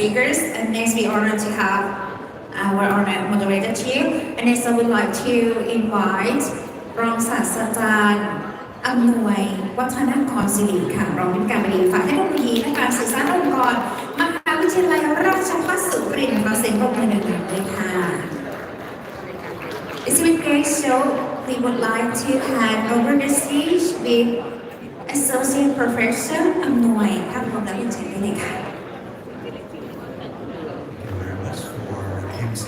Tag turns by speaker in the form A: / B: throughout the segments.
A: speakers. And next, we honored to have our honored moderator team. And next, I would like to invite รองศาสตราจารย์อำนวยวัฒนกรศิริค่ะรองผู้การบดีฝ่ายเทคโนโลยีและการสื่อสารองค์กรมหาวิทยาลัยราชภัฏสุรินทร์ขอเสียงปรบมือดังๆเลยค่ะ It's a great show. We would like to hand over the stage with Associate Professor อำนวยค่ะพร้อมแล้วเรียนเชิญได้เลยค่ะ
B: Thank you very much for MC.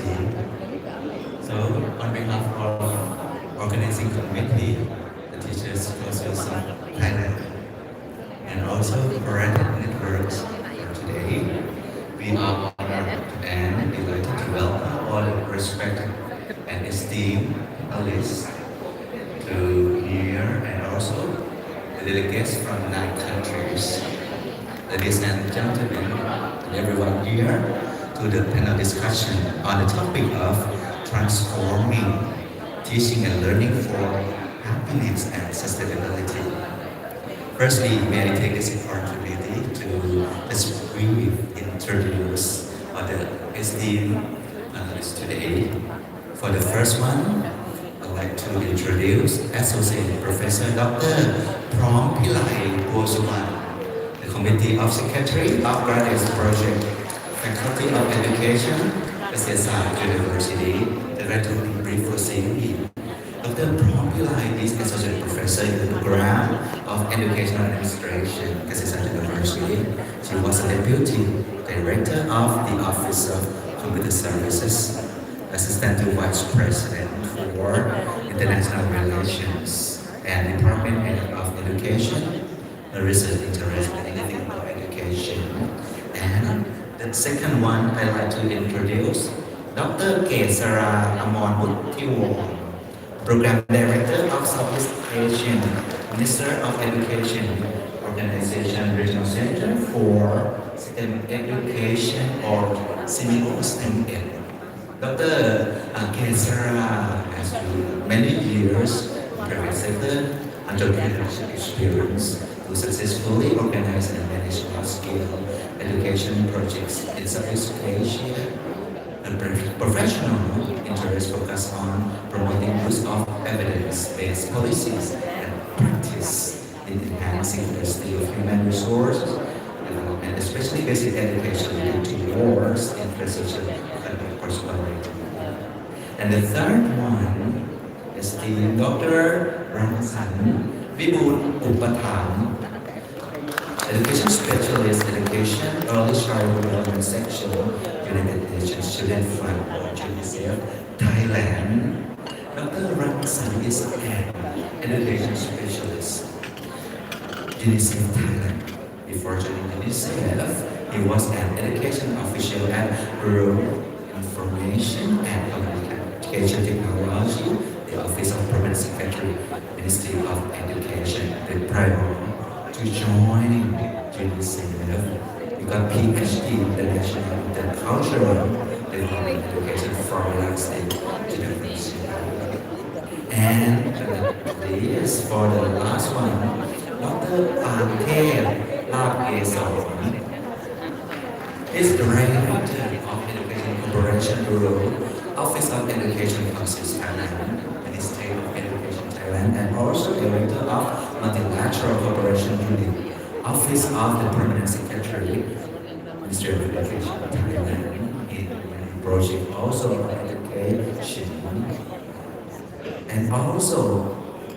B: So, on behalf of organizing committee, the Teachers Council of Thailand, and also Parental Networks, today we are honored and delighted to welcome all respected and esteemed panelists to hear and also the delegates from 9 countries. Ladies and gentlemen, and everyone here to the panel discussion on the topic of transforming teaching and learning for happiness and sustainability. Firstly, may I take this opportunity to just briefly introduce the esteemed panelists today. For the first one, I'd like to introduce Associate Professor Dr. Prom Pillai Bosuman, the Committee of Secretary of Graduate Project, Faculty of Education, SSR University, Director in Brief for CME. Dr. Prom Pillai is Associate Professor in the Program of Educational Administration, SSR University. She was a Deputy Director of the Office of Computer Services, Assistant to Vice President for International Relations, and Department Head of Education, a research interest in anything about education. And the second one I'd like to introduce, Dr. Kesara Amonmuttiwong, Program Director of Southeast Asian Minister of Education Organization Regional Center for STEM Education or STEM. Dr. Kesara has many years in private sector entrepreneurship experience to successfully organize and manage large-scale education projects in Southeast Asia. A professional interest focus on promoting use of evidence-based policies and practice in enhancing diversity of human resources and especially basic education towards infrastructure and prosperity. And the third one is the Dr. Ramsan Vibhut Upatham, Education Specialist, Education, Early Childhood Development Section, United Nations Children Fund, UNICEF, Thailand. Dr. Ramsan is an Education Specialist, UNICEF Thailand. Before joining UNICEF, he was an education official at Bureau Information and Communication Technology, the Office of Permanent Secretary, Ministry of Education. Then prior to joining UNICEF, he got PhD in International Intercultural Development Education from Last State University. And this for the last one, Dr. Panther Lapgeson is Director of Education Cooperation Bureau, Office of Education Council Thailand, Ministry of Education Thailand, and also Director of Multilateral Cooperation Unit, Office of the Permanent Secretary, Ministry of Education Thailand, in project also on education. And also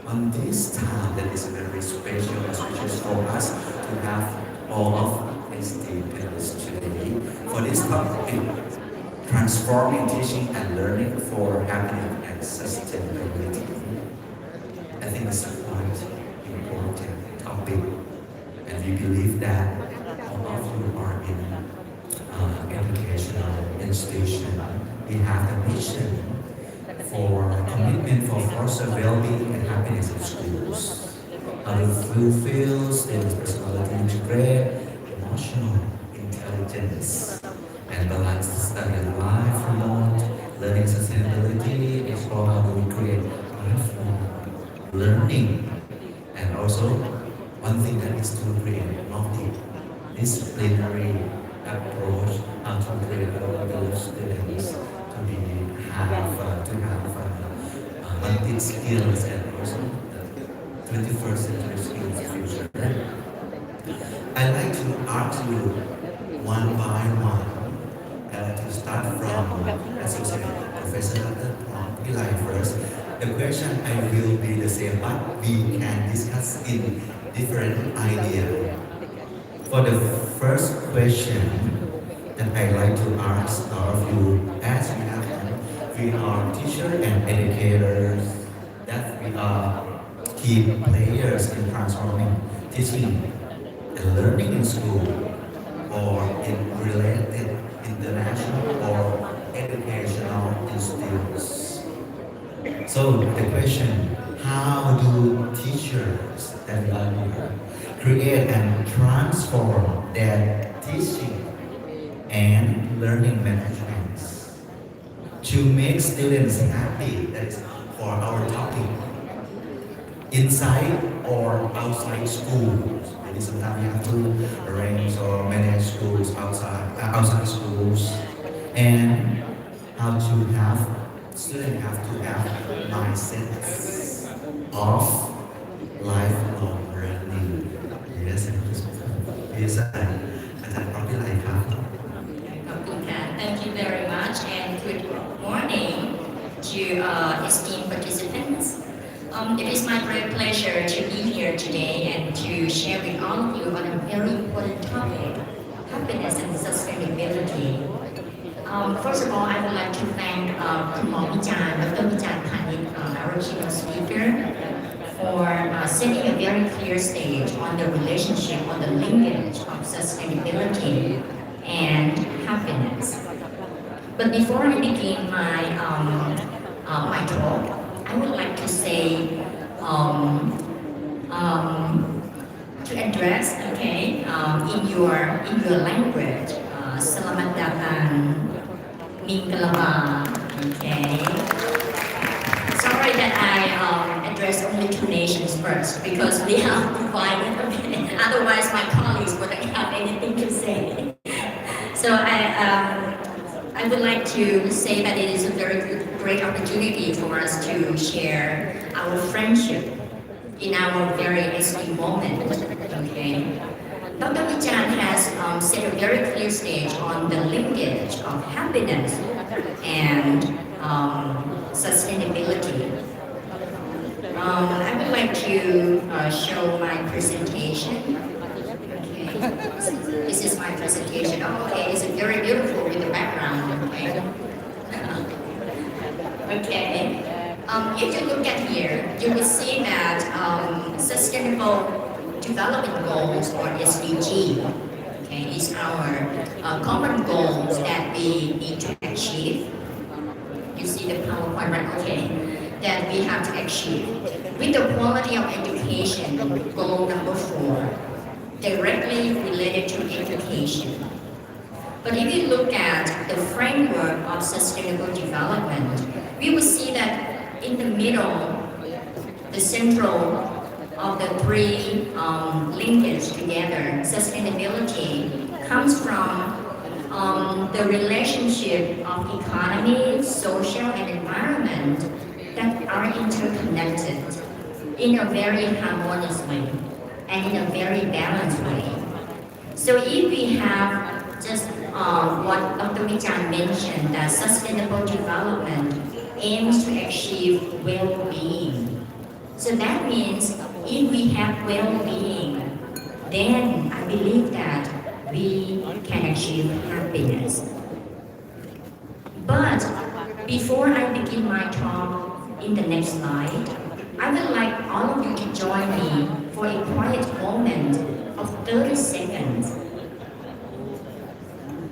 B: on this time that is very special auspicious for us to have all of these panelists today for this topic, transforming teaching and learning for happiness and sustainability. I think it's a quite important topic, and we believe that all of you are in educational institution. We have a mission for commitment for foster well-being and happiness in schools. How to fulfill students' personality, integrate emotional intelligence, and balance study and life, promote learning sustainability, explore how do we create lifelong learning, and also one thing that is to create multidisciplinary approach how adaptive skills and also the 21st century skills future. I like to ask you one by one. I like to start from Associate Professor Dr. Pillai first. The question I will be the same, but we can discuss in different ideas. For the first question that I like to ask all of you, as we are teachers and educators, that we are key players in transforming teaching and learning in school or in related international or educational institutes. So the question, how do teachers that are here create and transform their teaching and learning management to make students happy? That is for our topic. Inside or outside schools. Maybe sometimes you have to arrange or manage schools outside schools, and how to have students have to have mindsets of lifelong learning. Yes, yes,อาจารย์พร้อมที่ไหนครับ
C: Thank you very much and good morning to esteemed participants. It is my great pleasure to be here today and to share with all of you on a very important topic, happiness and sustainability. First of all, I would like to thank Dr. Vichan Panit, our keynote speaker, for setting a very clear stage on the relationship, on the linkage of sustainability and happiness. But before I begin my talk, I would like to say to address, okay, in your language, Selamat datang, Minggalaba, okay. Sorry that I address only two nations first because we are divided. Okay? Otherwise, my colleagues wouldn't have anything to say. So I would like to say that it is a very great opportunity for us to share our friendship in our very esteemed moment. Okay. Dr. Vichan has set a very clear stage on the linkage of happiness and sustainability. I would like to show my presentation. Okay. This is my presentation. Oh, okay, it's very beautiful with the background. Okay. Okay. If you look at here, you will see that Sustainable Development Goals, or SDG, okay, is our common goals that we need to achieve. You see the PowerPoint, right? Okay, that we have to achieve with the quality of education, goal number 4, directly related to education. But if you look at the framework of sustainable development, we will see that in the middle, the central of the three linkage together, sustainability comes from the relationship of economy, social, and environment that are interconnected in a very harmonious way and in a very balanced way. So if we have just what Dr. Vichan mentioned, that sustainable development aims to achieve well-being. So that means if we have well-being, then I believe that we can achieve happiness. But before I begin my talk in the next slide, I would like all of you to join me for a quiet moment of 30 seconds.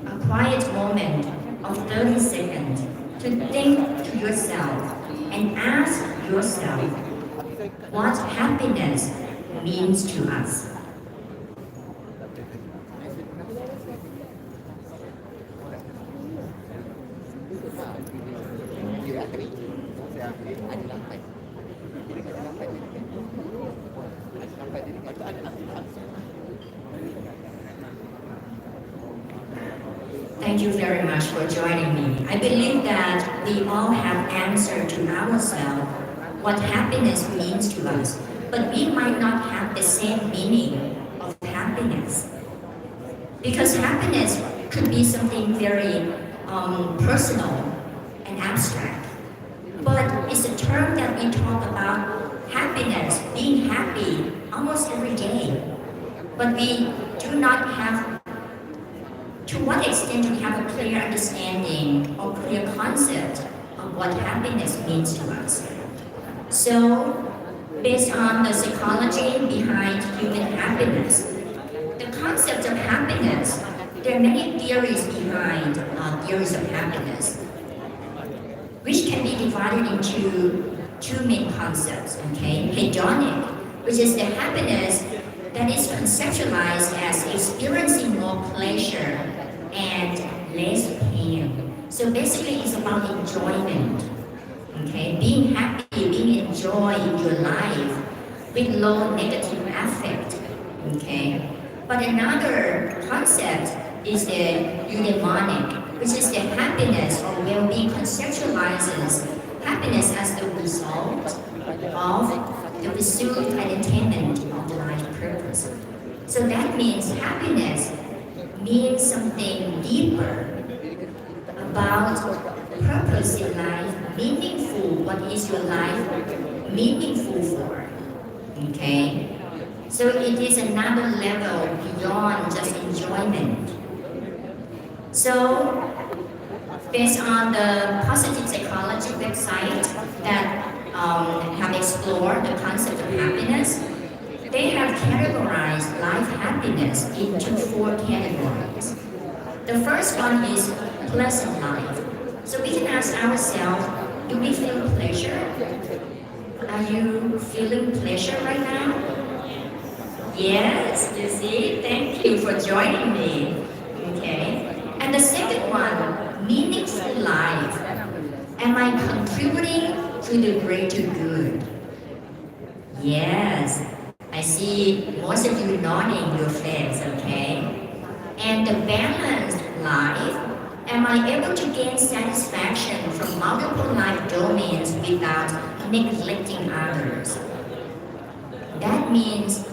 C: A quiet moment of 30 seconds to think to yourself and ask yourself what happiness means to us. Thank you very much for joining me. I believe that we all have answered to ourselves what happiness means to us, but we might not have the same meaning of happiness. Because happiness could be something very personal and abstract. But it's a term that we talk about happiness, being happy almost every day. But we do not have, to what extent do we have a clear understanding or clear concept of what happiness means to us? So, based on the psychology behind human happiness, the concept of happiness, there are many theories behind theories of happiness, which can be divided into two main concepts, okay? Hedonic, which is the happiness that is conceptualized as experiencing more pleasure and less pain. So basically it's about enjoyment, okay? Being happy, being enjoying your life with low negative affect, okay? But another concept is the eudaimonic, which is the happiness or well-being conceptualizes happiness as the result of the pursuit and attainment of the life purpose. So that means happiness means something deeper about purpose in life, meaningful. What is your life meaningful for? Okay? So it is another level beyond just enjoyment. So, based on the positive psychology website that have explored the concept of happiness, they have categorized life happiness into 4 categories. The first one is pleasant life. So we can ask ourselves, do we feel pleasure? Are you feeling pleasure right now? Yes, you see, thank you for joining me. Okay. And the second one, meaningful life. Am I contributing to the greater good? Yes, I see most of you nodding your face, okay? And the balanced life, am I able to gain satisfaction from multiple life domains without neglecting others? That means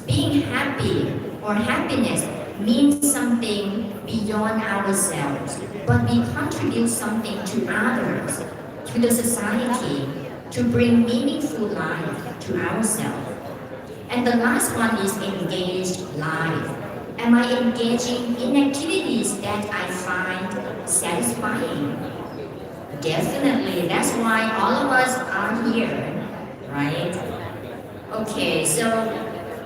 C: being happy or happiness means something beyond ourselves, but we contribute something to others, to the society, to bring meaningful life to ourselves. And the last one is engaged life. Am I engaging in activities that I find satisfying? Definitely, that's why all of us are here, right? Okay, so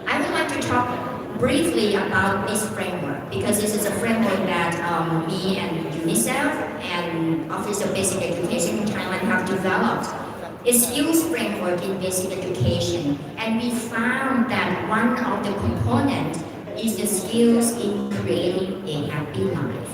C: I would like to talk briefly about this framework because this is a framework that me and UNICEF and Office of Basic Education in Thailand have developed. A skills framework in basic education, and we found that one of the components is the skills in creating a happy life.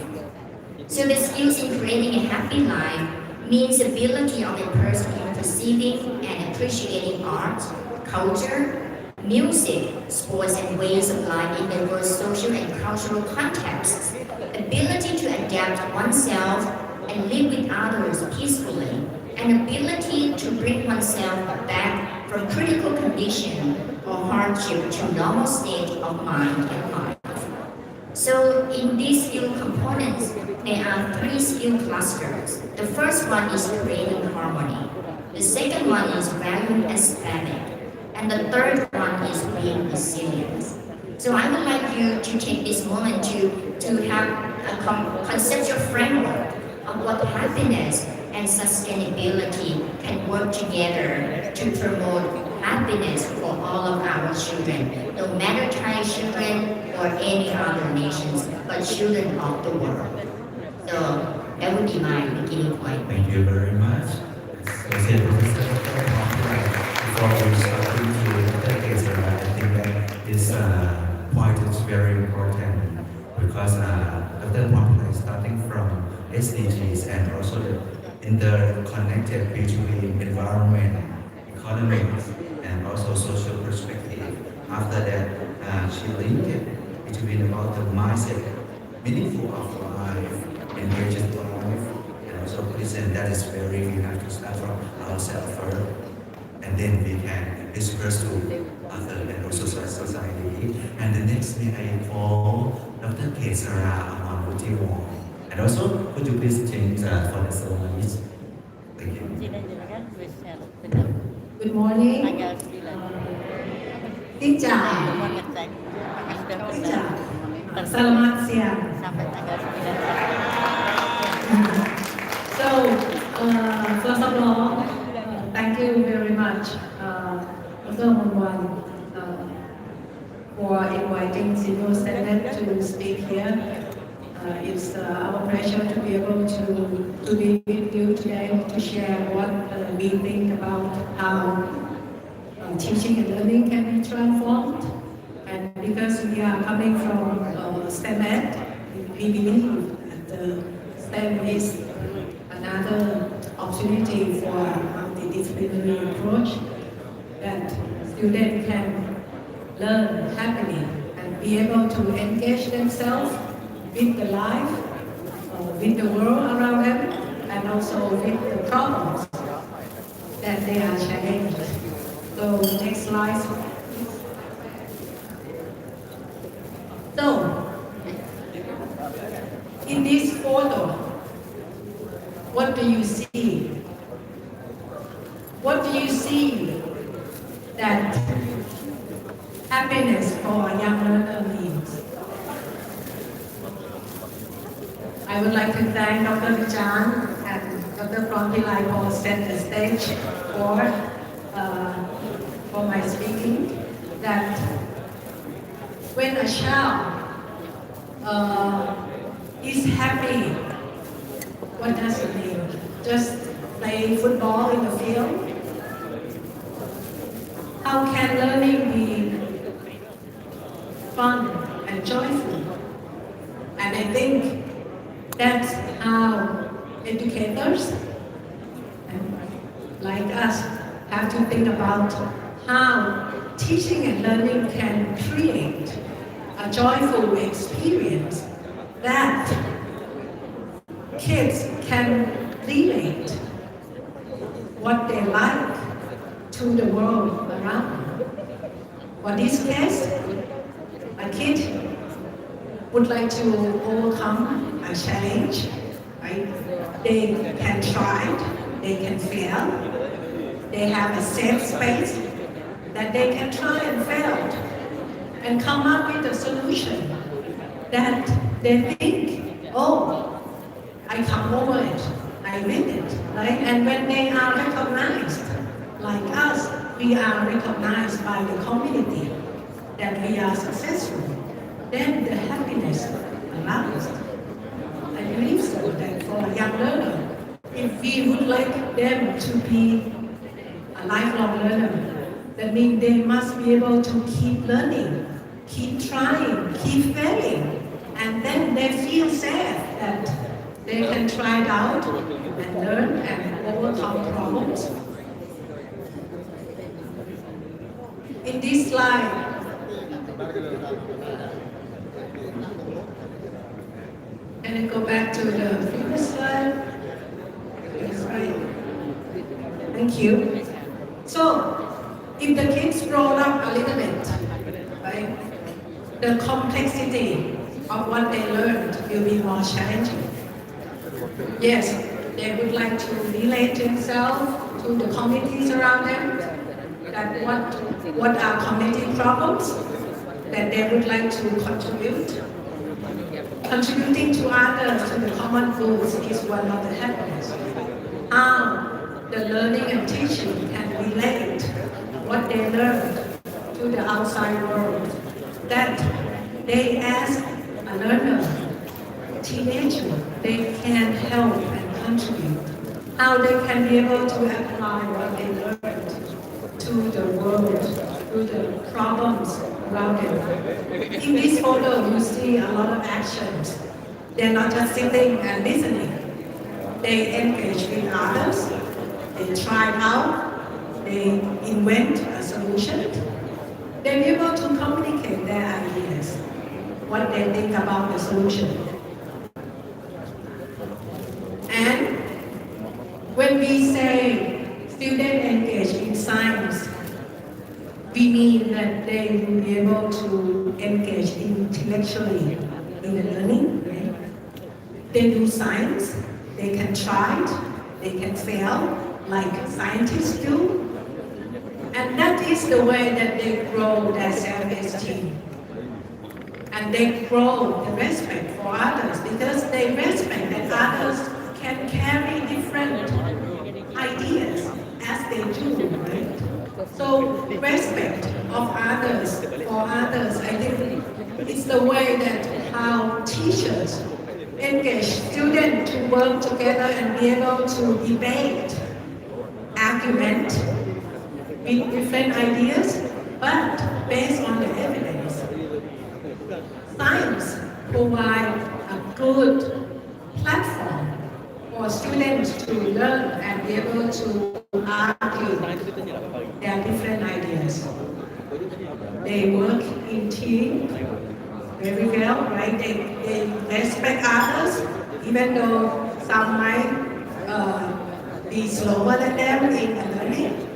C: So the skills in creating a happy life means ability of a person in perceiving and appreciating art, culture, music, sports, and ways of life in diverse social and cultural contexts, ability to adapt oneself and live with others peacefully, and ability to bring oneself back from critical condition or hardship to normal state of mind and life. So in these skill components, there are 3 skill clusters. The first one is creating harmony. The second one is valuing aesthetic. And the third one is being resilient. So I would like you to take this moment to have a conceptual framework of what happiness and sustainability can work together to promote happiness for all of our children, no matter Thai children or any other nations, but children of the world. So that would be my beginning point.
B: Thank you very much. Associate Professor, before we start to take it, I think that this point is very important because Dr. Pomplay is starting from SDGs and also the interconnected between environment, economic, and also social perspective. After that, she linked it between about the mindset, meaningful of life, engaged life, and also present. That is very, we have to start from ourselves first. and then we can disperse to other and also society. And the next may I call Dr. Kesara Amamuti. And also, could you please change for the ceremonies? Thank you.
A: Good morning. Xin chào. Xin chào. Selamat siang. So, first of all, thank you very much, Dr. Monwan, for inviting Senior Senate to speak here. It's our pleasure to be able to be with you today to share what we think about how teaching and learning can be transformed. And because we are coming from STEM-ed, we believe that STEM is another opportunity for multidisciplinary approach that students can learn happily and be able to engage themselves with the life, with the world around them, and also with the problems that they are challenged. So next slide. So, in this photo, what do you see? What do you see that happiness for a young learner means? I would like to thank Dr. Vijay and Dr. Prantilai for set the stage for my speaking, that when a child is happy, what does it mean? Just play football in the field? How can learning be fun and joyful? And I think that's how educators like us have to think about how teaching and learning can create a joyful experience that kids can relate what they like to the world around them. For this case, a kid would like to overcome a challenge, right? They can try it, they can fail, they have a safe space that they can try and fail and come up with a solution that they think, oh, I come over it, I win it, right? And when they are recognized, like us, we are recognized by the community that we are successful, then the happiness arises. I believe so that for a young learner, if we would like them to be a lifelong learner, that means they must be able to keep learning, keep trying, keep failing, and then they feel safe that they can try it out and learn and overcome problems. In this slide, can I go back to the previous slide? Yes, right. Thank you. So, if the kids grow up a little bit, right, the complexity of what they learned will be more challenging. Yes, they would like to relate themselves to the communities around them, that what are community problems that they would like to contribute. Contributing to others to the common goals is one of the happiness. How the learning and teaching can relate what they learned to the outside world. That they, as a learner, teenager, they can help and contribute. How they can be able to apply what they learned to the world, to the problems around them. In this photo, you see a lot of actions. They're not just sitting and listening. They engage with others. They try it out. They invent a solution. They're able to communicate their ideas, what they think about the solution. And when we say
D: students engage in science, we mean that they will be able to engage intellectually in the learning. Right? They do science, they can try it, they can fail, like scientists do. And that is the way that they grow their self-esteem. And they grow the respect for others because they respect that others can carry different ideas as they do, right? So respect of others for others, I think it's the way that how teachers engage students to work together and be able to debate, argument with different ideas, but based on the evidence. Science provides a good platform for students to learn and be able to argue their different ideas. They work in team very well, right? They respect others, even though some might be slower than them in learning.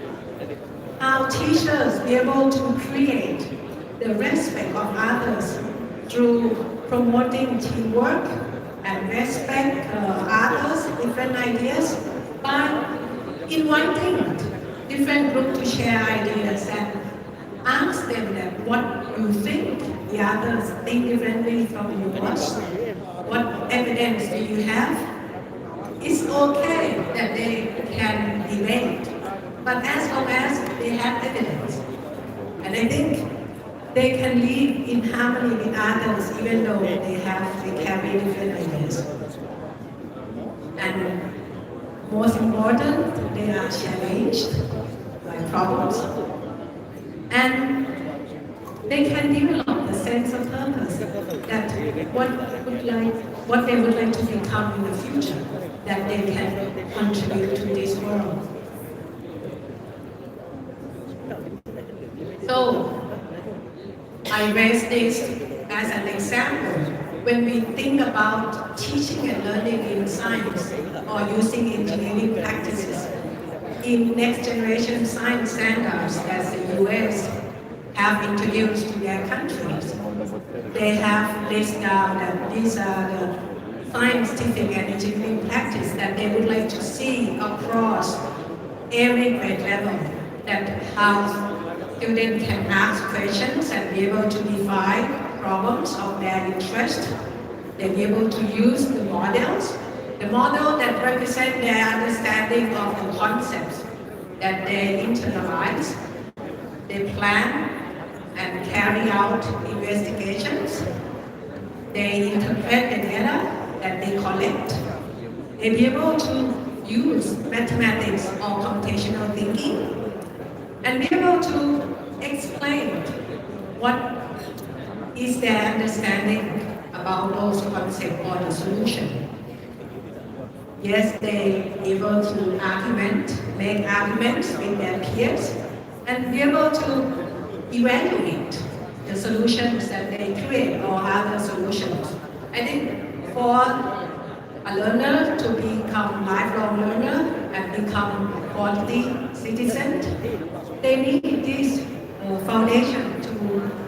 D: How teachers be able to create the respect of others through promoting teamwork and respect others' different ideas by inviting different groups to share ideas and ask them that what you think the others think differently from yours, what evidence do you have. It's okay that they can debate, but as long as they have evidence. And I think they can live in harmony with others even though they carry different ideas. And most important, they are challenged by problems. And they can develop a sense of purpose that what they would like to become in the future, that they can contribute to this world. So, I raise this as an example. When we think about teaching and learning in science or using engineering practices in next generation science standards that the US have introduced to their countries, they have listed down that these are the scientific and engineering practice that they would like to see across every grade level, that how students can ask questions and be able to define problems of their interest. They'll be able to use the models that represent their understanding of the concepts that they internalize. They plan and carry out investigations. They interpret the data that they collect. They'll be able to use mathematics or computational thinking and be able to explain what is their understanding about those concepts or the solution. Yes, they able to make arguments with their peers, and be able to evaluate the solutions that they create or other solutions. I think for a learner to become lifelong learner and become a quality citizen, they need this foundation to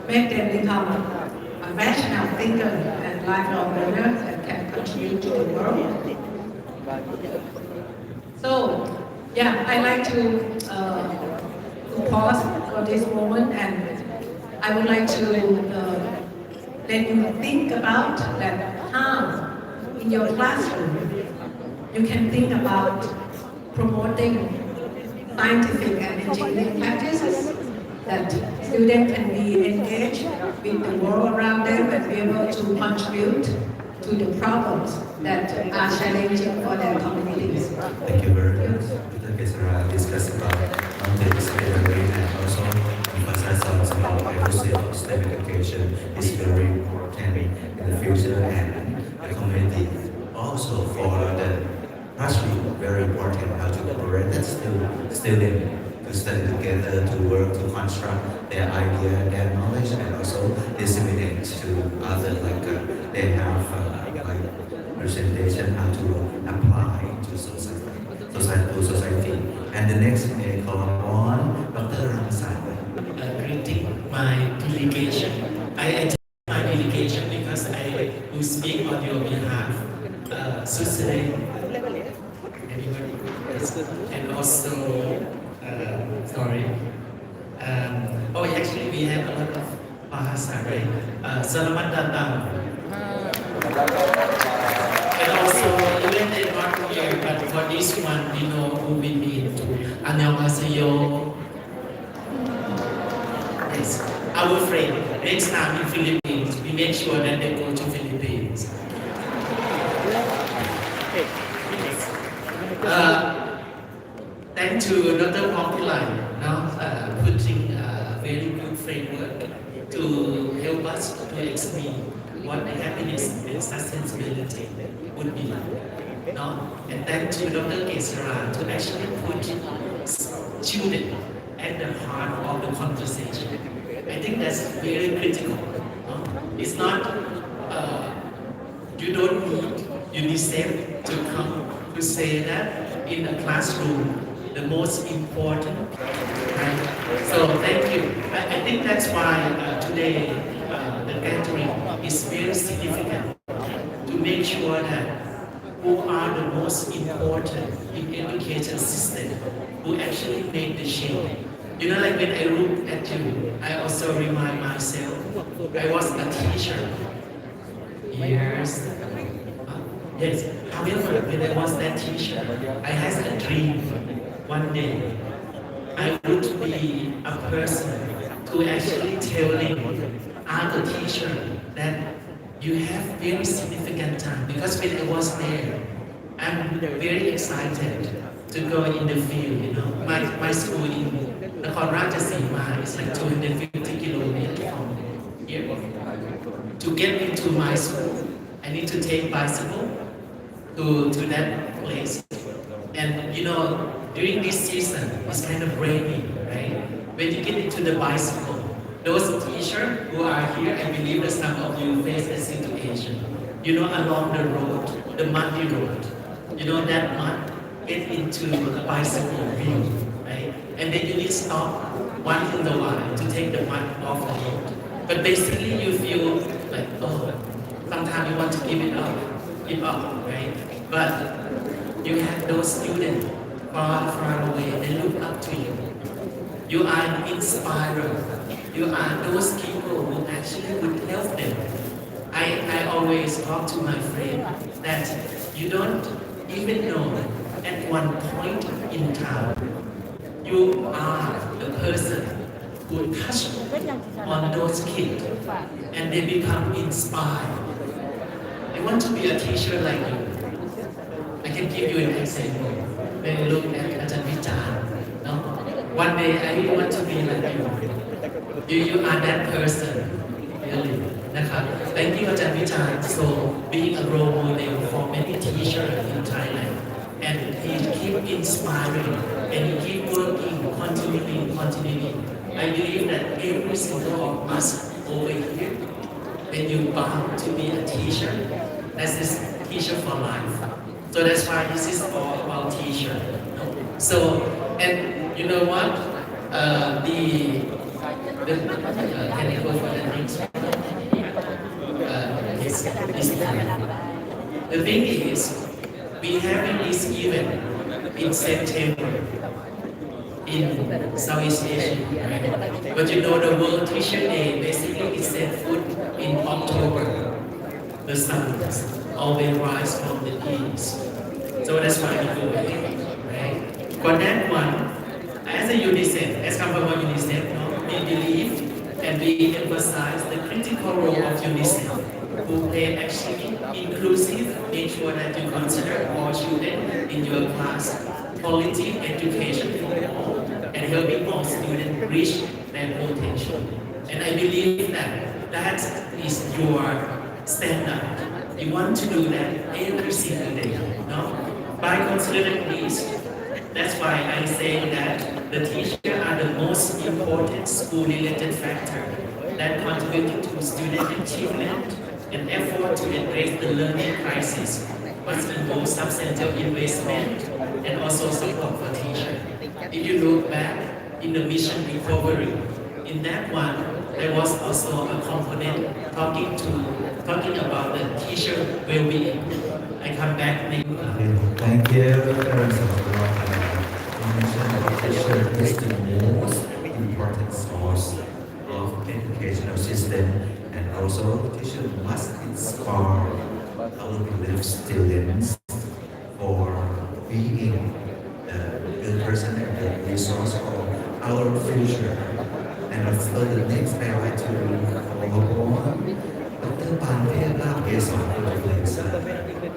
D: make them become a rational thinker and lifelong learner that can contribute to the world. So, yeah, I like to pause for this moment, and I would like to let you think about that how in your classroom you can think about promoting scientific and engineering practices that students can be engaged with the world around them and be able to contribute to the problems that are challenging for their communities.
B: Thank you very much. Because discuss about multidisciplinary and also emphasize about diversity of STEM education is very important in the future and the community. Also for the classroom, very important how to collaborate the students to study together, to work, to construct their idea, their knowledge, and also disseminate to others. Like they have like presentation how to apply to society. And the next may call on Dr. Ramsan.
E: Greeting my delegation. I take my delegation because I will speak on your behalf. Switzerland, everybody, yes. And also, sorry. Actually, we have a lot of Bahasa, right? Selamat datang. And also, even they not here, but for this one, we know who we meet. 안녕하세요. Yes, our friend. Next time in Philippines, we make sure that they go to Philippines. Thanks to Dr. Pongpilai, putting a very good framework to help us to explain what happiness and sustainability would be. And thanks to Dr. Kesara to actually put student at the heart of the conversation. I think that's very critical. It's not, you don't need UNICEF to come to say that in a classroom, the most important, right? So thank you. I think that's why today the gathering is very significant to make sure that who are the most important in education system who actually make the change. You know, like when I look at you, I also remind myself, I was a teacher years. Yes, however, when I was that teacher, I had a dream one day. I would be a person who actually telling other teacher that you have very significant time. Because when I was there, I'm very excited to go in the field, you know. My school in Nakhon Ratchasima is like 250 kilometers from here. To get into my school, I need to take bicycle to that place. And you know, during this season, it's kind of rainy, right? When you get into the bicycle, those teachers who are here, I believe that some of you face the situation. You know, along the road, the muddy road, you know, that mud get into the bicycle wheel, right? And then you need to stop once in a while to take the mud off the road. But basically you feel like, oh, sometimes you want to give up, right? But you have those students far away, they look up to you. You are an inspirer. You are those people who actually would help them. I always talk to my friend that you don't even know at one point in time, you are the person who touch on those kids and they become inspired. I want to be a teacher like you. I can give you an example. When you look at Ajahn Vichan, no? One day I really want to be like you. You are that person, really. Thank you, Ajahn Vichan, for being a role model for many teachers in Thailand. And he keep inspiring and he keep working, continuing. I believe that every single of us over here, when you bound to be a teacher, that's this teacher for life. So that's why this is all about teacher. So, and you know what? Can you go for the next one? The thing is, we having this event in September in Southeast Asia, right? But you know the World Teacher Day basically is set foot in October. The sun always rise from the east. So that's why we go ahead, right? For that one, as a UNICEF, as come from UNICEF, no, we believe and we emphasize the critical role of UNICEF, who play actually inclusive, make sure that you consider all children in your class, quality education for all, and helping all students reach their potential. And I believe that that is your standard. You want to do that every single day, no? By considering this, that's why I say that the teachers are the most important school-related factor that contribute to student achievement and effort to address the learning crisis, must involve substantial investment and also support for teachers. If you look back in the mission recovery, in that one, there was also a component talking about the teacher well-being. I come back next.
B: Thank you. Teacher is the most important source of educational system, and also teacher must inspire our belief students for being the good person and the resource for our future. And also the next I like to follow on Dr. Pantela based on influencer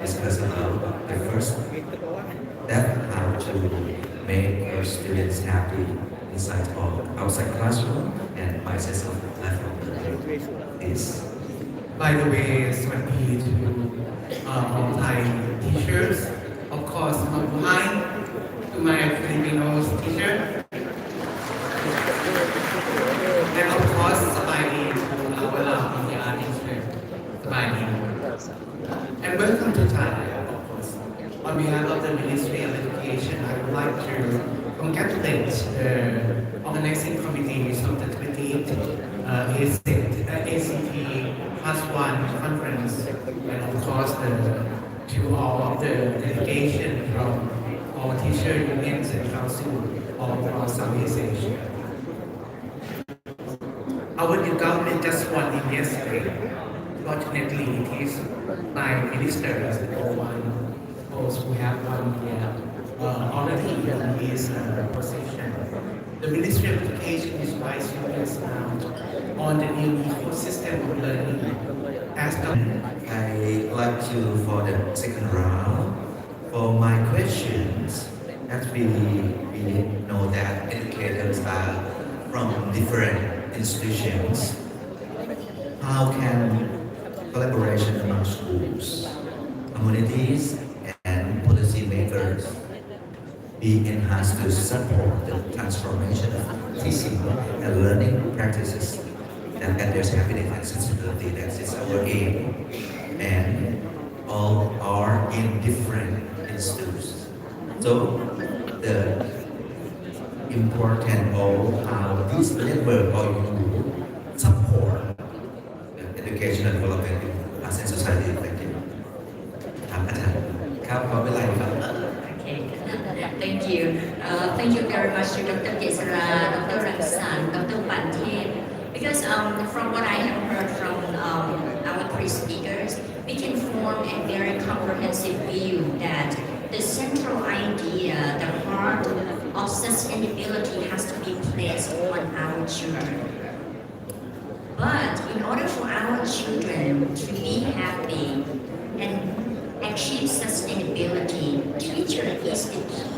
B: discuss about the first that how to make our students happy inside or outside classroom and my sense of level is.
E: By the way, สวัสดี to all Thai teachers. Of course, hi to my Filipino teacher. And of course, สบายดี to our India teacher. สบายดี And welcome to Thailand, of course. On behalf of the Ministry of Education, I would like to congratulate the organizing committees of the 28th ACT Plus One conference, and of course to all of the delegation from all teacher unions and council all across Southeast Asia. Our new government just won in yesterday. Fortunately, it is my ministers, one those who have won here already in his position. The Ministry of Education is quite serious now on the new ecosystem of learning. As the
B: I like to for the second round for my questions. As we know that educators are from different institutions. How can collaboration among schools, communities, and policymakers be enhanced to support the transformation of teaching and learning practices that address happiness and sensibility? That is our aim. And all are in different institutes. So the important of how this network or you support the education and development in us and society effective. ครับอาจารย์ครับขอเวลาครับ
C: Okay, thank you. Thank you very much to Dr. Kesara, Dr. Ramsan, Dr. Pantin. Because from what I have heard from our three speakers, we can form a very comprehensive view that the central idea, the heart of sustainability has to be placed on our children. But in order for our children to be happy and achieve sustainability, teacher is the key.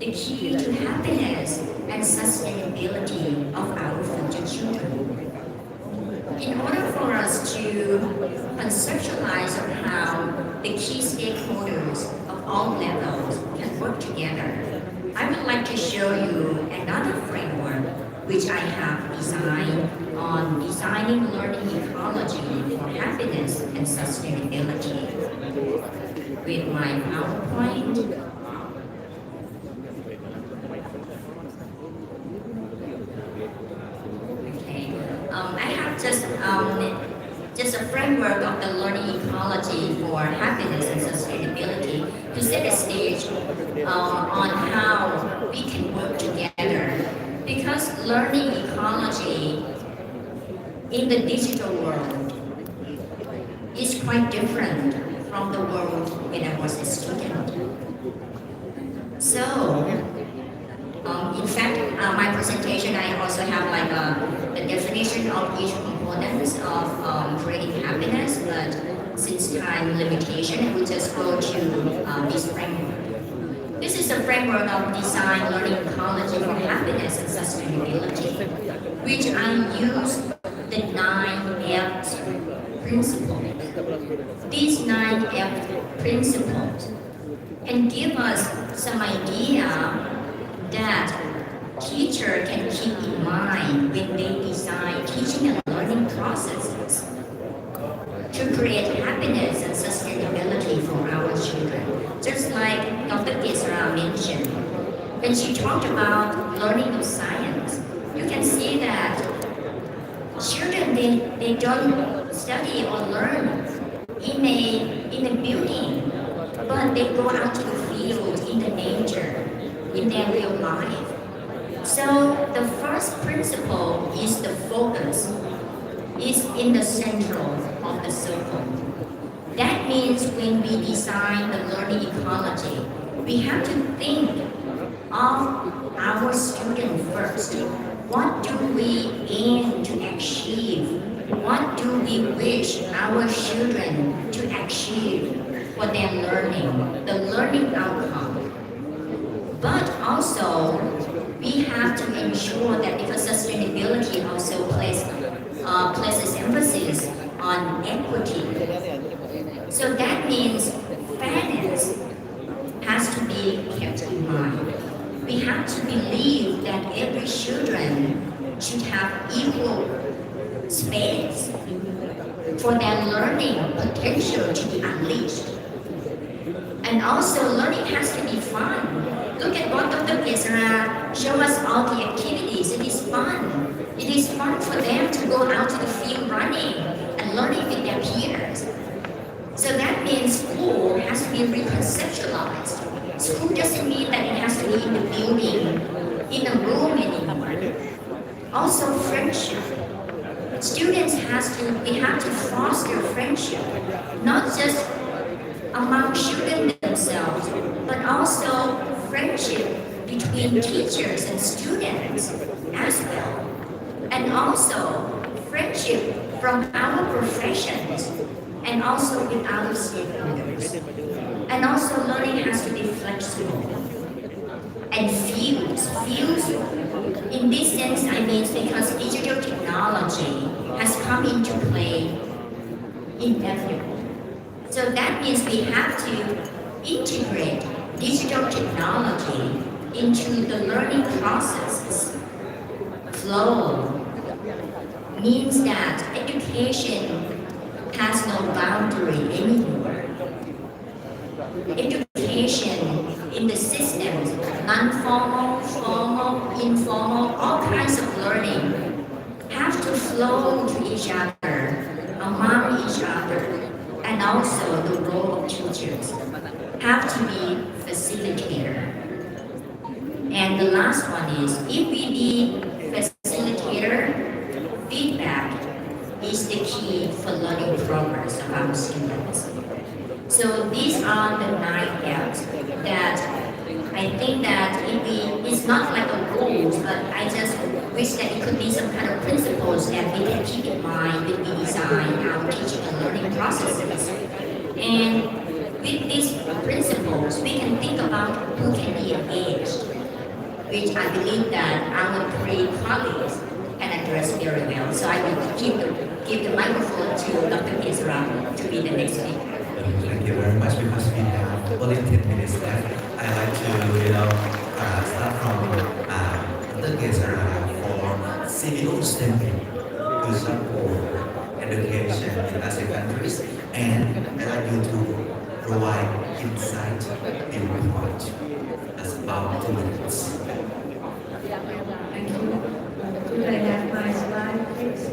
C: The key to happiness and sustainability of our future children. In order for us to conceptualize on how the key stakeholders of all levels can work together, I would like to show you another framework which I have designed on designing learning ecology for happiness and sustainability. With my PowerPoint, okay, I have just a framework of the learning ecology for happiness and sustainability to set a stage on how we can work together. Because learning ecology in the digital world is quite different from the world when I was a student. So, in fact, my presentation, I also have like the definition of each components of creating happiness, but since time limitation, I will just go to this framework. This is a framework of design learning ecology for happiness and sustainability, which I use the 9F principles. These 9F principles can give us some idea that teacher can keep in mind when they design teaching and learning processes to create happiness and sustainability for our children. Just like Dr. Kesara mentioned, when she talked about learning of science, you can see that children, they don't study or learn in a building, but they go out to the field, in the nature, in their real life. So the first principle is the focus, is in the central of the circle. That means when we design the learning ecology, we have to think of our student first. What do we aim to achieve? What do we wish our children to achieve for their learning, the learning outcome? But also, we have to ensure that because sustainability also places emphasis on equity. So that means fairness has to be kept in mind. We have to believe that every children should have equal space for their learning potential to be unleashed. And also learning has to be fun. Look at what Dr. Kesara show us all the activities. It is fun. It is fun for them to go out to the field running and learning with their peers. So that means school has to be reconceptualized. School doesn't mean that it has to be in the building, in a room anymore. Also friendship. We have to foster friendship, not just among children themselves, but also friendship between teachers and students as well. And also friendship from our professions and also with other stakeholders. And also learning has to be flexible and fuse. In this sense, I mean because digital technology has come into play indefinitely. So that means we have to integrate digital technology into the learning processes. Flow means that education has no boundary anymore. Education in the systems, non-formal, formal, informal, all kinds of learning have to flow to each other, among each other, and also the role of teachers have to be facilitator. And the last one is, if we be facilitator, feedback is the key for learning progress of our students. So these are the 9 gaps that I think that it's not like a rules, but I just wish that it could be some kind of principles that we can keep in mind when we design our teaching and learning processes. And with these principles, we can think about who can be engaged, which I believe that our 3 colleagues can address very well. So I will give the microphone to Dr. Kesara to be the next speaker.
B: Thank you very much because we have only 10 minutes left. I like to start from the Kesara for CBO statement to support education in Asian countries, and I like you to provide insight in report. That's about 2 minutes.
D: Thank you. Could I have my slide, please?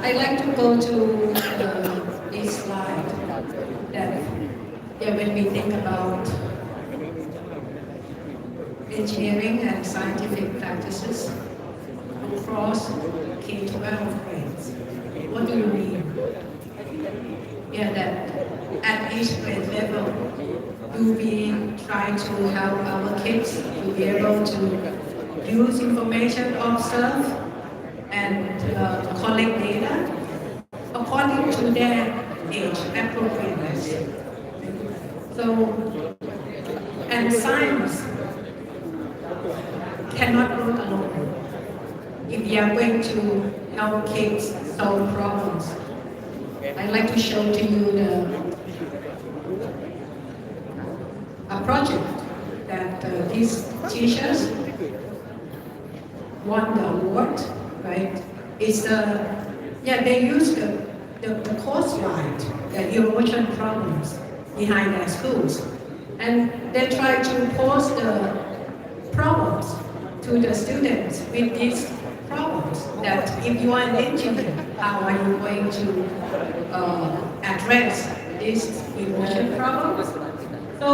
D: I'd like to go to this slide that when we think about engineering and scientific practices across K-12 grades. What do you mean? That at each grade level, do we try to help our kids to be able to use information, observe, and collect data according to their age appropriateness. So, and science cannot grow alone. If we are going to help kids solve problems, I'd like to show to you a project that these teachers won the award, right? It's they use the coastline, the erosion problems behind their schools. And they try to pose the problems to the students with these problems that if you are an engineer, how are you going to address this erosion problem? So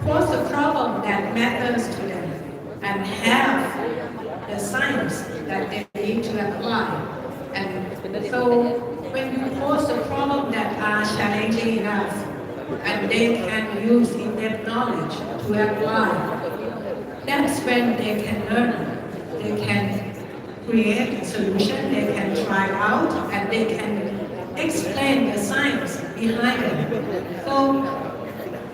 D: pose the problem that matters to them and have the science that they need to apply. And so when you pose the problem that are challenging enough and they can use in-depth knowledge to apply, that's when they can learn. They can create a solution, they can try out, and they can explain the science behind it. So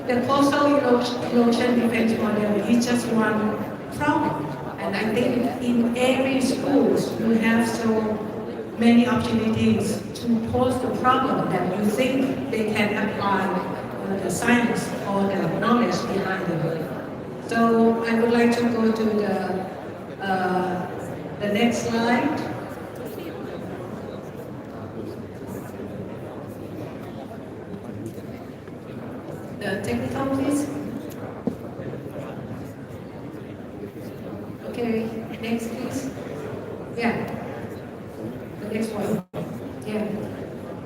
D: the coastal erosion defense model is just one problem. And I think in every school you have so many opportunities to pose the problem that you think they can apply the science or the knowledge behind it. So I would like to go to the next slide. The technical, please. Okay, next, please. Yeah, the next one. Yeah.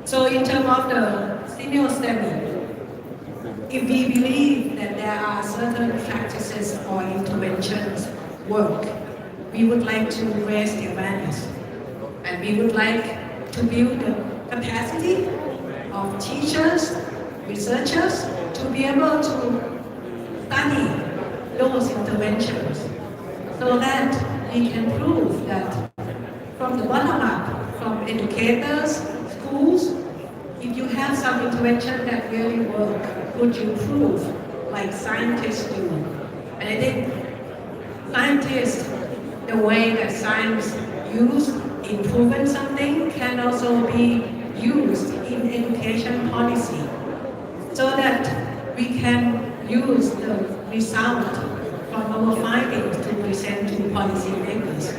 D: So in terms of the stimulus study, if we believe that there are certain practices or interventions work, we would like to raise the awareness. And we would like to build the capacity of teachers, researchers, to be able to study those interventions so that we can prove that from the bottom up, from educators, schools, if you have some intervention that really work, would you prove like scientists do? And I think scientists, the way that science used in proving something can also be used in education policy so that we can use the result from our findings to present to policymakers.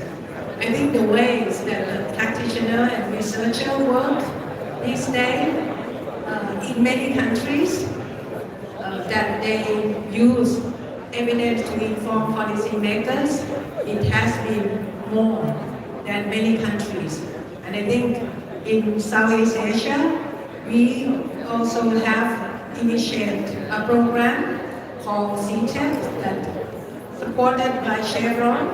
D: I think the ways that the practitioner and researcher work these days in many countries that they use evidence to inform policymakers, it has been more than many countries. And I think in Southeast Asia, we also have initiated a program called CTEP that supported by Chevron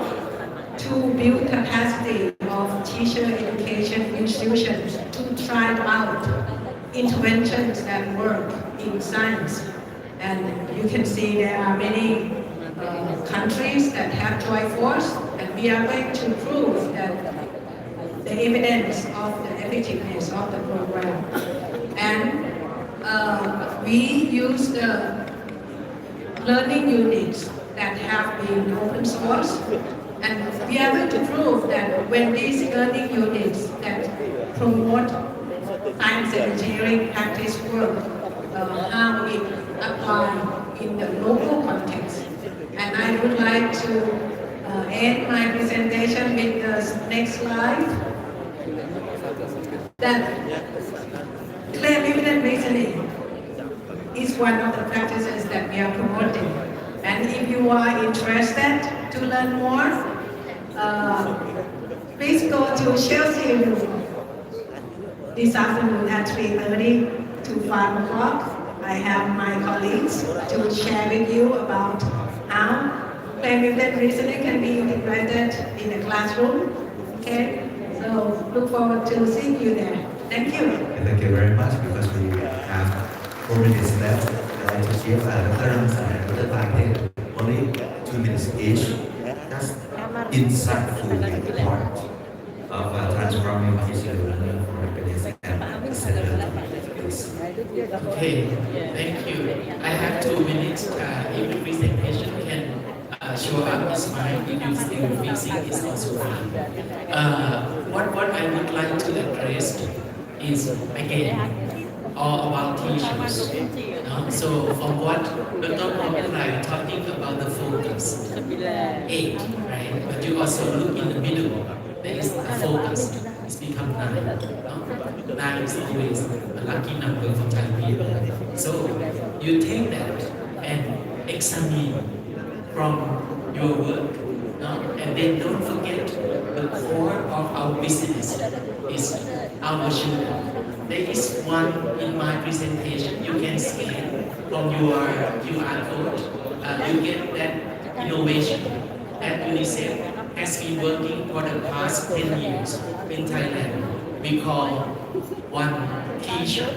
D: to build capacity of teacher education institutions to try out interventions that work in science. And you can see there are many countries that have joined force, and we are going to prove that the evidence of the effectiveness of the program. And we use the learning units that have been open source, and we are going to prove that when these learning units that promote science and engineering practice work, how it apply in the local context. And I would like to end my presentation with the next slide. That claim evident reasoning is one of the practices that we are promoting. And if you are interested to learn more, please go to Chelsea Room this afternoon at 3:30 to 5 o'clock. I have my colleagues to share with you about how claim evident reasoning can be integrated in the classroom. Okay, so look forward to seeing you there. Thank you.
B: Thank you very much because we have 4 minutes left. I'd like to give Dr. Ramsay and Dr. Thakhet only 2 minutes each. Just insightful part of transforming teaching learning for academic and center.
E: Okay, thank you. I have 2 minutes. If the presentation can show up the slide using physics is also fine. What I would like to address is again all about teachers. So from what Dr. Mohammed talking about the focus, 8, right? But you also look in the middle, there is the focus, it's become 9. No? 9 is always a lucky number for Thai people. So you take that and examine from your work, no? And then don't forget the core of our business is our children. There is one in my presentation, you can scan from your QR code, you get that innovation that UNICEF has been working for the past 10 years in Thailand. We call one teacher.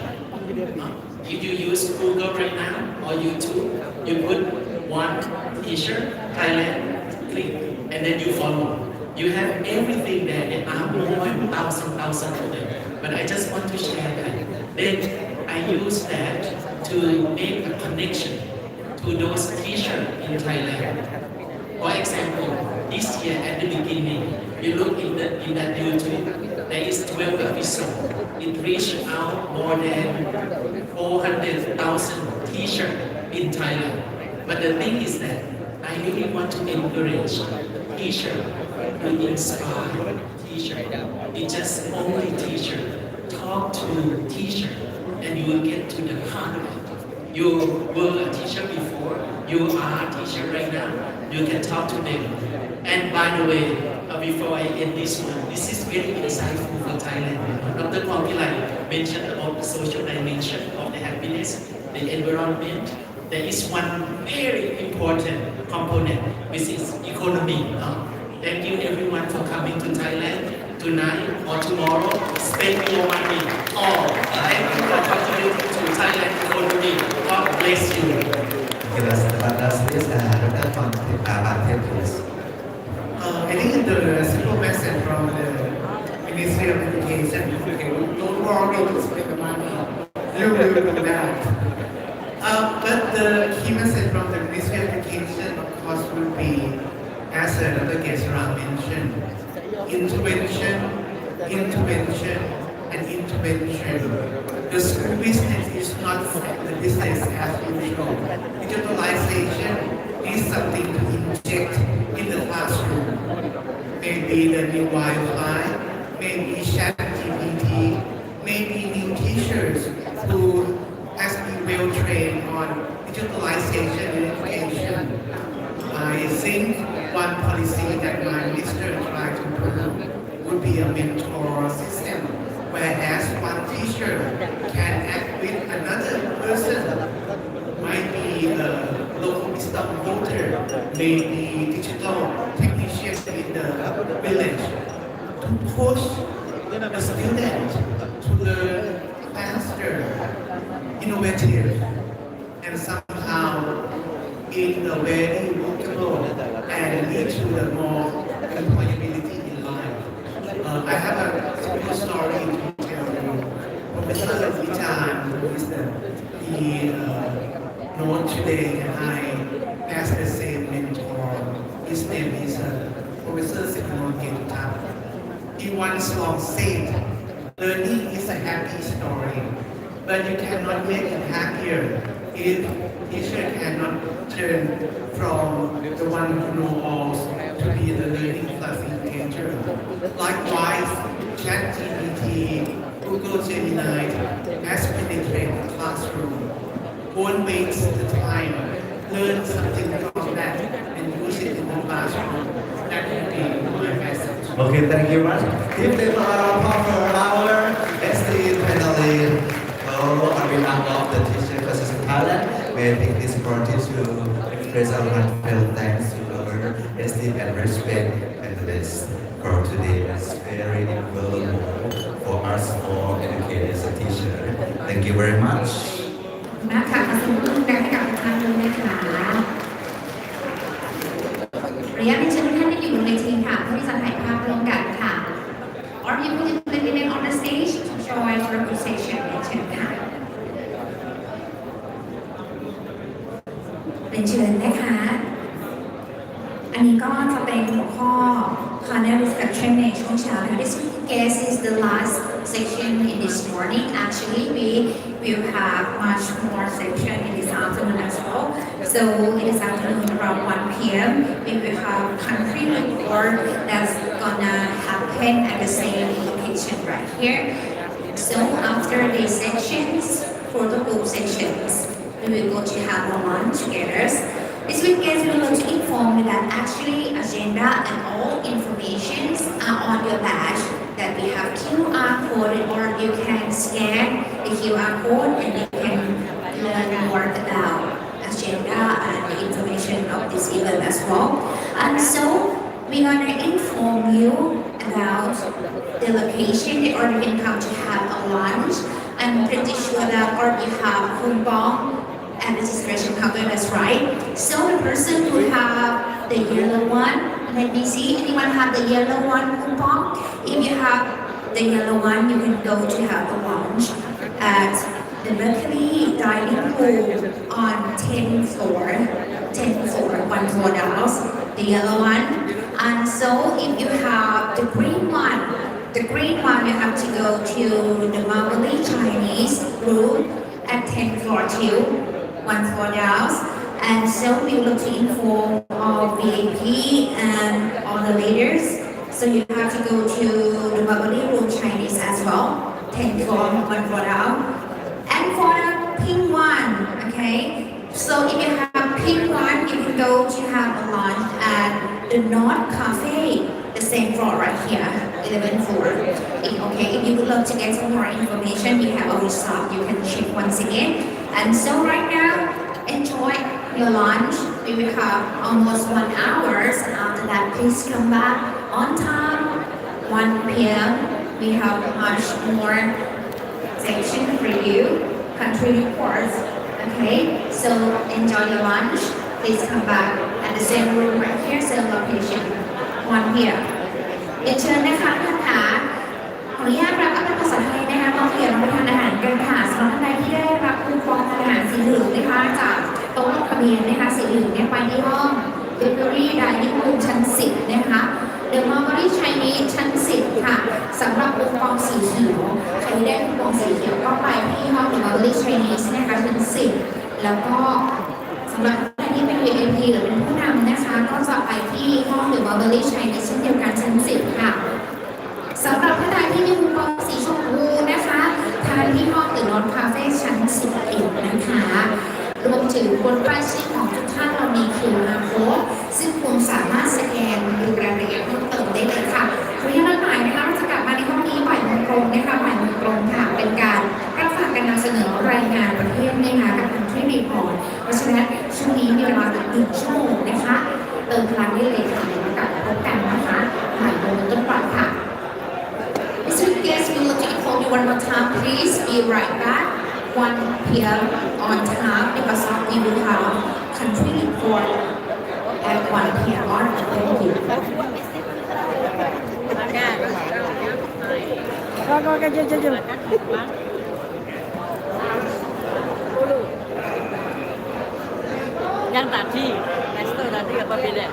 E: If you use Google right now or YouTube, you put one teacher, Thailand, click, and then you follow. You have everything there, and are more than thousand of them. But I just want to share that. Then I use that to make a connection to those teachers in Thailand. For example, this year at the beginning, you look in that YouTube, there is 12 episodes. It reached out more than 400,000 teachers in Thailand. But the thing is that I really want to encourage teachers to inspire teachers. It's just only teacher. Talk to teacher and you will get to the heart of it. You were a teacher before, you are a teacher right now, you can talk to them. And by the way, before I end this one, this is very insightful for Thailand. Dr. Pongpilai mentioned about the social dimension of the happiness, the environment. There is one very important component, which is economy. Thank you everyone for coming to Thailand tonight or tomorrow. Spend your money all. Thank you for contributing to Thailand economy. God bless you.
B: Give us please, Dr. Pongpilai, please.
F: I think the simple message from the Ministry of Education, don't worry to spend the money. You will do that. But the key message from the Ministry of Education, of course, would be, as Dr. Gesara mentioned, intervention, and intervention. The school business is not the business as usual. Digitalization is something to inject in the classroom. Maybe the new Wi-Fi, maybe ChatGPT, maybe new teachers who has been well trained on digitalization in education. I think one policy that my minister tried to promote would be a mentor system, whereas one teacher can act with another person, might be a local wisdom voter, maybe digital technician in the village, to push the student to learn faster, innovative, and somehow in a very workable and lead to the more employability in life. I have a simple story to tell you. Professor Vijan, who is the known today, and I has the same mentor. His name is Professor Sikhanon Getutak. He once long said, learning is a happy story, but you cannot make it happier if teacher cannot turn from the one who knows all to be the learning facilitator. Likewise, ChatGPT, Google Gemini has penetrated the classroom. Don't waste the time. Learn something from that and use it in the classroom. That would be my message.
B: Okay, thank you much. Give them a round of applause for our esteemed panelists. On behalf of the Teacher Association Thailand, we take this opportunity to express our heartfelt thanks to our esteemed and respect panelists for today. It's very valuable for us all educators as a teacher. Thank you very much.
A: นะคะขอเสียงปรบมือดังให้กับทุกท่านด้วยนะคะระยะนี้เชิญทุกท่านที่อยู่บนเวทีค่ะเพื่อที่จะถ่ายภาพร่วมกันค่ะ Or you could remain on the stage to join the conversation เชิญค่ะเป็นเชิญนะคะอัน นี้ก็จะเป็นหัวข้อ panel discussion ในช่วงเช้านะคะ This guess is the last section in this morning. Actually, we will have much more section in this afternoon as well. So in this afternoon around 1 p.m. we will have country report that's gonna happen at the same location right here. So after these sections, for the group sections, we will go to have a lunch together. This weekend, we want to inform you that actually agenda and all informations are on your badge. That we have QR code, or you can scan the QR code and you can learn more about agenda and the information of this event as well. And so we're gonna inform you about the location or you can come to have a lunch. I'm pretty sure that or you have coupon and registration counter, that's right. So the person who have the yellow one, let me see, anyone have the yellow one coupon? If you have the yellow one, you can go to have a lunch at the Mercury Dining Pool on 10th floor, 1 floor down, the yellow one. And so if you have the green one, you have to go to the Marbly Chinese room at 10th floor too, 1 floor down. And so we look to inform all VIP and all the leaders. So you have to go to the Marbly room Chinese as well, 10th floor, 1 floor down. And for the pink one, okay? So if you have pink one, you can go to have a lunch at the North Cafe, the same floor right here, 11th floor. Okay, if you would love to get some more information, we have a resort you can check once again. And so right now, enjoy your lunch. We will have almost 1 hour. And after that, please come back on time, 1 p.m. We have much more section for you, country reports. Okay, so enjoy your lunch. Please come back at the same room right here, same location, 1 p.m. เรียนเชิญนะคะท่านคะขออนุญาตรับเป็นภาษาไทยนะคะเราเรียนรับประทานอาหารกันค่ะสำหรับท่านใดที่ได้รับคูปองทานอาหารสีเหลืองนะคะจากโต๊ะลงทะเบียนนะคะสีเหลืองเนี่ยไปที่ห้อง Bakery Dining Room ชั้น 10 นะคะ The Marbly Chinese ชั้น 10 ค่ะสำหรับคูปองสีเขียวใครที่ได้คูปองสีเขียวก็ไปที่ห้อง The Marbly Chinese นะคะชั้น 10 แล้วก็สำหรับท่านที่เป็น VIP หรือเป็นผู้นำนะคะก็จะไปที่ห้อง The Marbly Chinese เช่นเดียวกันชั้น 10 ค่ะสำหรับท่านใดที่มีคูปองสีชมพูนะคะทานที่ห้อง The North Cafe ชั้น 11 นะคะรวมถึงบนป้ายชื่อของทุกท่านเรามี QR code ซึ่งคุณสามารถสแกนดูรายละเอียดเพิ่มเติมได้เลยค่ะขออนุญาตนัดหมายนะคะเราจะกลับมาในห้องนี้บ่ายโมงตรงนะคะบ่ายโมงตรงค่ะเป็นการรับฟังการนำเสนอรายงานประเทศนะคะกับทางที่รีพอร์ตเพราะฉะนั้นช่วงนี้มีเวลา1 ชั่วโมงนะคะเติมพลังได้เลยค่ะแล้วกลับมาพบกันนะคะบ่ายโมงต้นไปค่ะ Mr. Guest, we would like to call you one more time. Please be right back 1 p.m. on time because we will have country report at 1 p.m. on thank you.
G: Yang tadi, Master tadi apa beda?